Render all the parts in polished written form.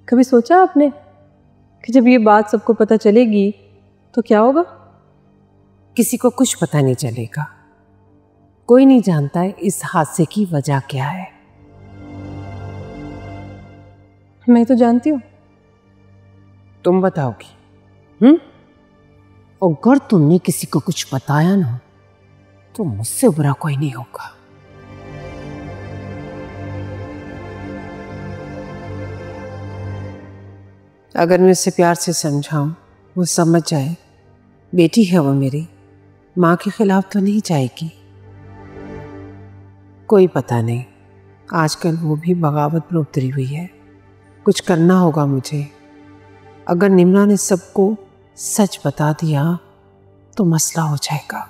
कभी सोचा आपने कि जब ये बात सबको पता चलेगी तो क्या होगा? किसी को कुछ पता नहीं चलेगा। कोई नहीं जानता है इस हादसे की वजह क्या है। मैं तो जानती हूँ। तुम बताओगी? अगर तुमने किसी को कुछ बताया ना तो मुझसे बुरा कोई नहीं होगा। अगर मैं उसे प्यार से समझाऊं, वो समझ जाए, बेटी है वो मेरी, माँ के खिलाफ तो नहीं जाएगी। कोई पता नहीं, आजकल वो भी बगावत पर उतरी हुई है। कुछ करना होगा मुझे। अगर निम्रा ने सबको सच बता दिया तो मसला हो जाएगा।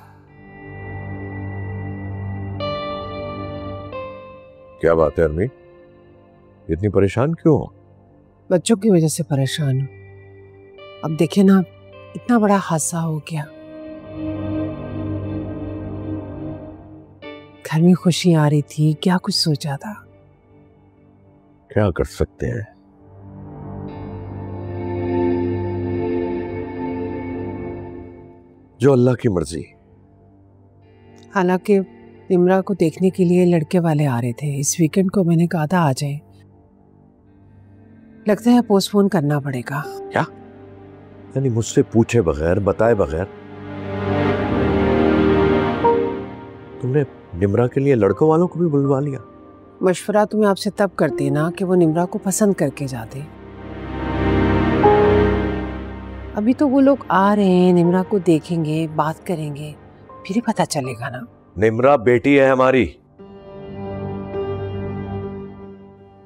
क्या बात है अरमी, इतनी परेशान क्यों हो? बच्चों की वजह से परेशान हूं। अब देखे ना, इतना बड़ा हादसा हो गया। घर में खुशी आ रही थी, क्या कुछ सोचा था। क्या कर सकते हैं? जो अल्लाह की मर्जी। हालांकि निम्रा को देखने के लिए लड़के वाले आ रहे थे। इस वीकेंड को मैंने कहा था आ जाए। लगता है पोस्टपोन करना पड़ेगा। क्या? यानी मुझसे पूछे बगैर, बताए बगैर तुमने निम्रा के लिए लड़कों वालों को भी बुलवा लिया? मशवरा तुम्हें आपसे तब करती ना कि वो निम्रा को पसंद करके जाते। अभी तो वो लोग आ रहे हैं, निम्रा को देखेंगे, बात करेंगे, फिर ही पता चलेगा ना। निम्रा बेटी है हमारी,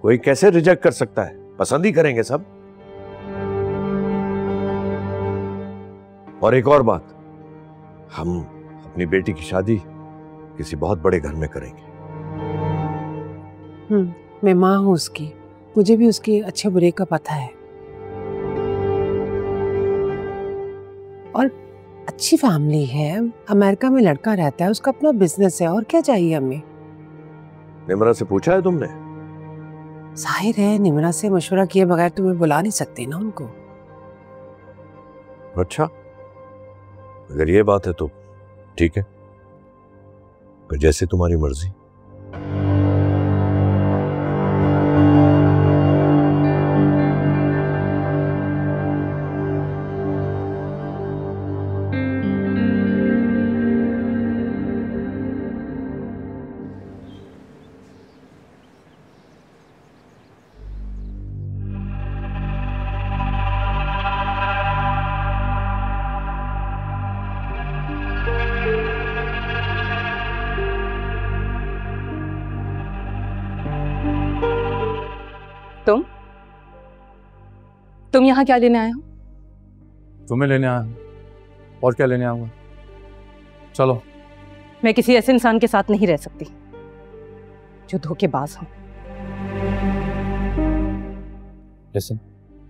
कोई कैसे रिजेक्ट कर सकता है? पसंद ही करेंगे सब। और एक और बात, हम अपनी बेटी की शादी किसी बहुत बड़े घर में करेंगे। मैं माँ हूं उसकी, मुझे भी उसके अच्छे बुरे का पता है। और अच्छी फैमिली है, अमेरिका में लड़का रहता है, उसका अपना बिजनेस है, और क्या चाहिए हमें। निम्रा से पूछा है तुमने? जाहिर है निम्रा से मशवरा किए बगैर तुम्हें बुला नहीं सकते ना उनको। अच्छा, अगर ये बात है तो ठीक है, पर जैसे तुम्हारी मर्जी। तुम यहाँ क्या लेने आए हो? तुम्हें लेने आया हूं, और क्या लेने आऊंगा। चलो। मैं किसी ऐसे इंसान के साथ नहीं रह सकती जो धोखेबाज हो। लिसन,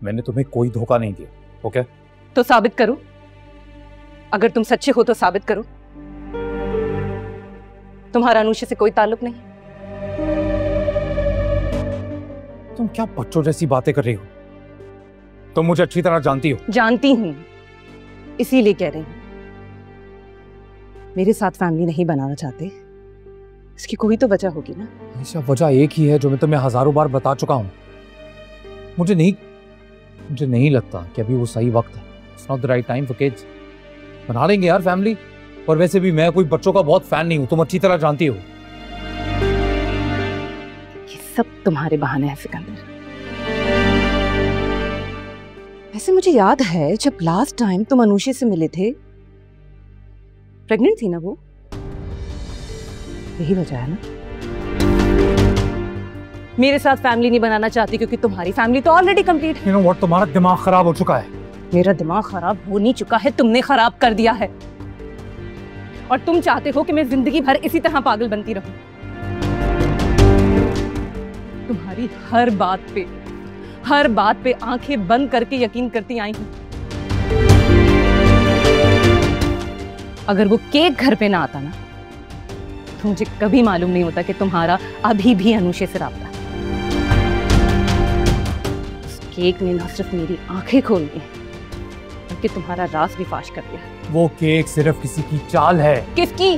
मैंने तुम्हें कोई धोखा नहीं दिया, ओके? तो साबित करो। अगर तुम सच्चे हो तो साबित करो। तुम्हारा अनुषा से कोई ताल्लुक नहीं। तुम क्या बच्चों जैसी बातें कर रही हो? तुम मुझे अच्छी तरह जानती हो। जानती हूं, इसीलिए कह रही हूं। मेरे साथ फैमिली नहीं बनाना चाहते, इसकी कोई तो वजह होगी ना। ऐसा वजह एक ही है जो मैं तुम्हें हजारों बार बता चुका हूं। मुझे नहीं लगता कि अभी वो सही वक्त है। It's not the right time for kids. बना लेंगे यार फैमिली, और वैसे भी मैं कोई बच्चों का बहुत फैन नहीं हूं, तुम अच्छी तरह जानती हो। ये सब तुम्हारे बहाने हैं सिकंदर। वैसे मुझे याद है जब लास्ट टाइम तुम अनुषा से मिले थे, प्रेग्नेंट थी ना वो? यही वजह है ना। मेरे साथ फैमिली नहीं बनाना चाहती क्योंकि तुम्हारी फैमिली तो ऑलरेडी कंप्लीट है। You know what, तुम्हारा दिमाग खराब हो चुका है। मेरा दिमाग खराब हो नहीं चुका है, तुमने खराब कर दिया है। और तुम चाहते हो कि मैं जिंदगी भर इसी तरह पागल बनती रहूं। तुम्हारी हर बात पे आंखें बंद करके यकीन करती आई हूं। अगर वो केक घर पे ना आता ना तो मुझे कभी मालूम नहीं होता कि तुम्हारा अभी भी अनुषा से राब्ता है। केक ने न सिर्फ मेरी आंखें खोल दी बल्कि तुम्हारा राज भी फाश कर दिया। वो केक सिर्फ किसी की चाल है। किसकी?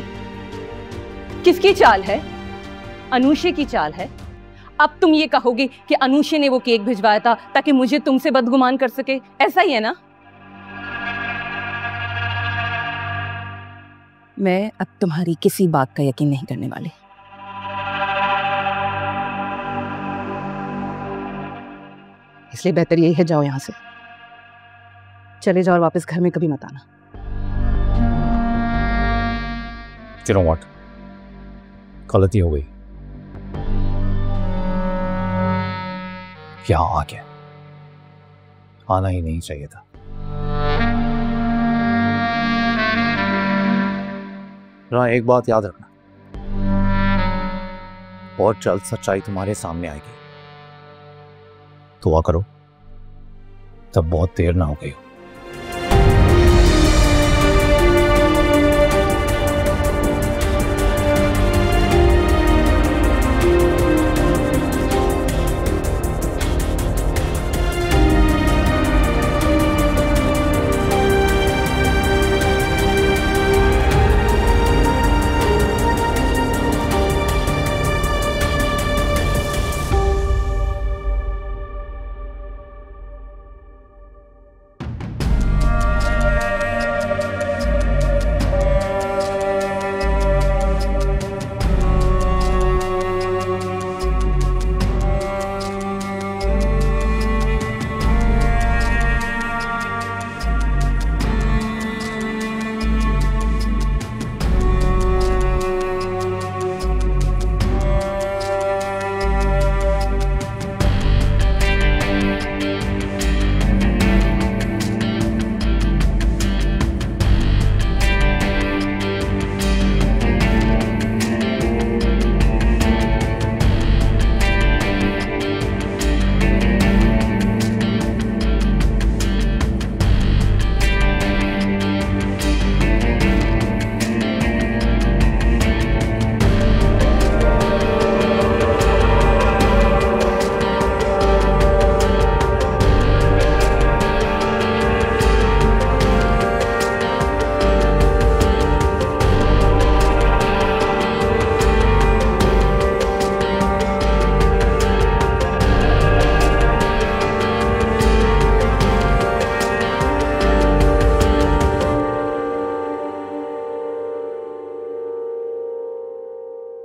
किसकी चाल है? अनूशे की चाल है। अब तुम ये कहोगे कि अनूशे ने वो केक भिजवाया था ताकि मुझे तुमसे बदगुमान कर सके, ऐसा ही है ना? मैं अब तुम्हारी किसी बात का यकीन नहीं करने वाली। इसलिए बेहतर यही है, जाओ यहां से, चले जाओ और वापस घर में कभी मत आना। You know what? गलती हो गई। क्या आ गया, आना ही नहीं चाहिए था। ना एक बात याद रखना, बहुत जल्द सच्चाई तुम्हारे सामने आएगी। दुआ करो तब बहुत देर ना हो गई हो।